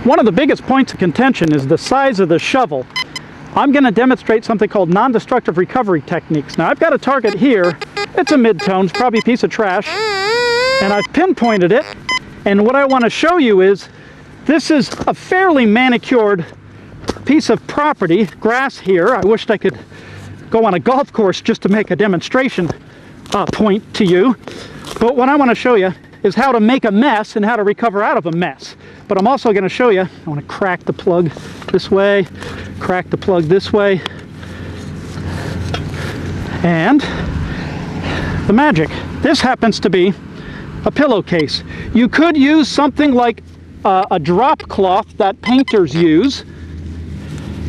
One of the biggest points of contention is the size of the shovel. I'm going to demonstrate something called non-destructive recovery techniques. Now I've got a target here. It's a mid-tone, it's probably a piece of trash, and I've pinpointed it. And what I want to show you is this is a fairly manicured piece of property, grass here. I wished I could go on a golf course just to make a demonstration point to you. But what I want to show you is how to make a mess and how to recover out of a mess. But I'm also going to show you, I want to crack the plug this way, crack the plug this way, and the magic. This happens to be a pillowcase. You could use something like a drop cloth that painters use,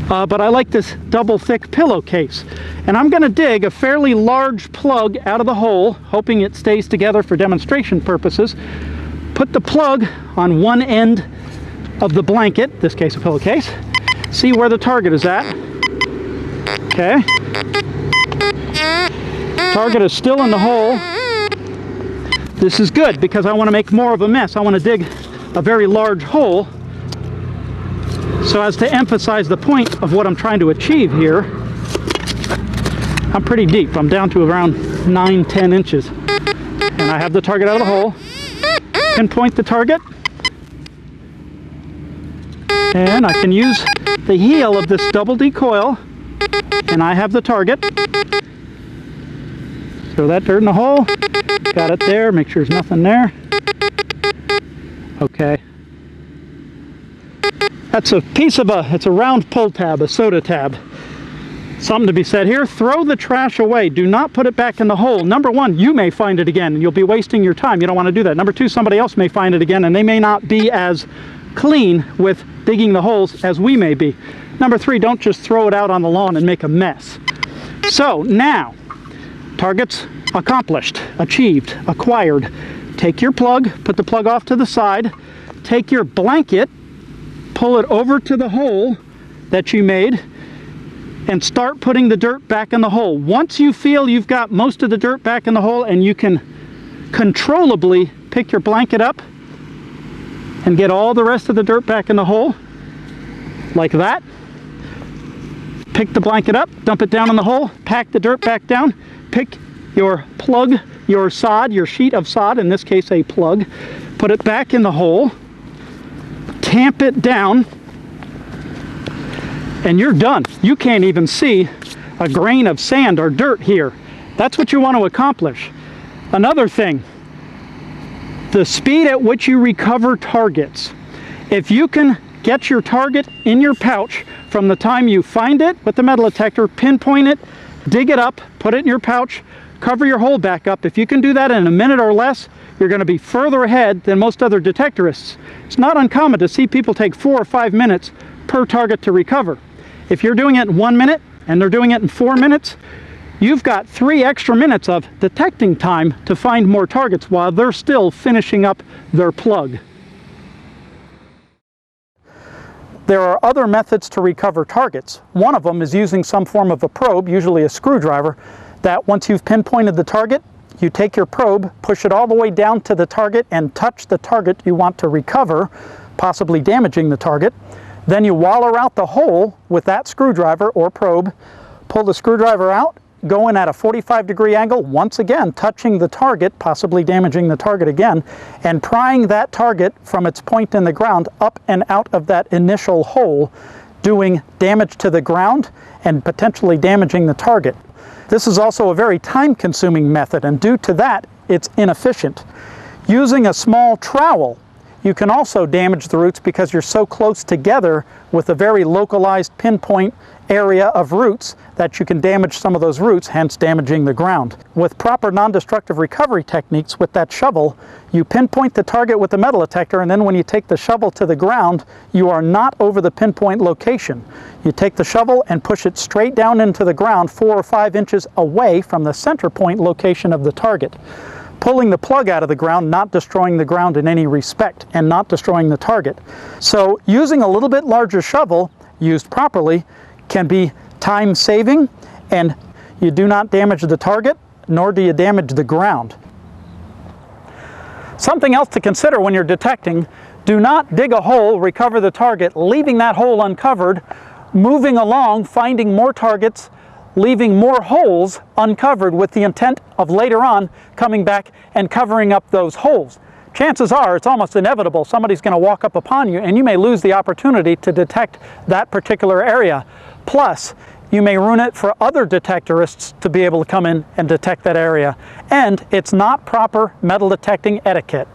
but I like this double thick pillowcase. And I'm going to dig a fairly large plug out of the hole, hoping it stays together for demonstration purposes. Put the plug on one end of the blanket, in this case a pillowcase. See where the target is at. Okay. Target is still in the hole. This is good because I want to make more of a mess. I want to dig a very large hole so as to emphasize the point of what I'm trying to achieve here. I'm pretty deep. I'm down to around 9-10 inches. And I have the target out of the hole. Pinpoint the target. And I can use the heel of this double D coil, and I have the target. Throw that dirt in the hole. Got it there. Make sure there's nothing there. Okay. That's a piece of it's a round pull tab, a soda tab. Something to be said here. Throw the trash away. Do not put it back in the hole. Number one, you may find it again and you'll be wasting your time. You don't want to do that. Number two, somebody else may find it again and they may not be as clean with digging the holes as we may be. Number three, don't just throw it out on the lawn and make a mess. So now, targets accomplished, achieved, acquired. Take your plug, put the plug off to the side, take your blanket, pull it over to the hole that you made, and start putting the dirt back in the hole. Once you feel you've got most of the dirt back in the hole and you can controllably pick your blanket up and get all the rest of the dirt back in the hole, like that. Pick the blanket up, dump it down in the hole, pack the dirt back down, pick your plug, your sod, your sheet of sod, in this case a plug, put it back in the hole, tamp it down, and you're done. You can't even see a grain of sand or dirt here. That's what you want to accomplish. Another thing, the speed at which you recover targets. If you can get your target in your pouch from the time you find it with the metal detector, pinpoint it, dig it up, put it in your pouch, cover your hole back up. If you can do that in a minute or less, you're going to be further ahead than most other detectorists. It's not uncommon to see people take 4 or 5 minutes per target to recover. If you're doing it in 1 minute and they're doing it in 4 minutes, you've got 3 extra minutes of detecting time to find more targets while they're still finishing up their plug. There are other methods to recover targets. One of them is using some form of a probe, usually a screwdriver, that once you've pinpointed the target, you take your probe, push it all the way down to the target and touch the target you want to recover, possibly damaging the target. Then you wallow out the hole with that screwdriver or probe, pull the screwdriver out, go in at a 45-degree angle, once again touching the target, possibly damaging the target again, and prying that target from its point in the ground up and out of that initial hole, doing damage to the ground and potentially damaging the target. This is also a very time-consuming method, and due to that, it's inefficient. Using a small trowel, you can also damage the roots because you're so close together with a very localized pinpoint area of roots that you can damage some of those roots, hence damaging the ground. With proper non-destructive recovery techniques with that shovel, you pinpoint the target with the metal detector, and then when you take the shovel to the ground, you are not over the pinpoint location. You take the shovel and push it straight down into the ground 4 or 5 inches away from the center point location of the target. Pulling the plug out of the ground, not destroying the ground in any respect, and not destroying the target. So using a little bit larger shovel, used properly, can be time-saving, and you do not damage the target, nor do you damage the ground. Something else to consider when you're detecting: Do not dig a hole, recover the target, leaving that hole uncovered, moving along, finding more targets, leaving more holes uncovered with the intent of later on coming back and covering up those holes. Chances are it's almost inevitable somebody's going to walk up upon you and you may lose the opportunity to detect that particular area. Plus, you may ruin it for other detectorists to be able to come in and detect that area. And it's not proper metal detecting etiquette.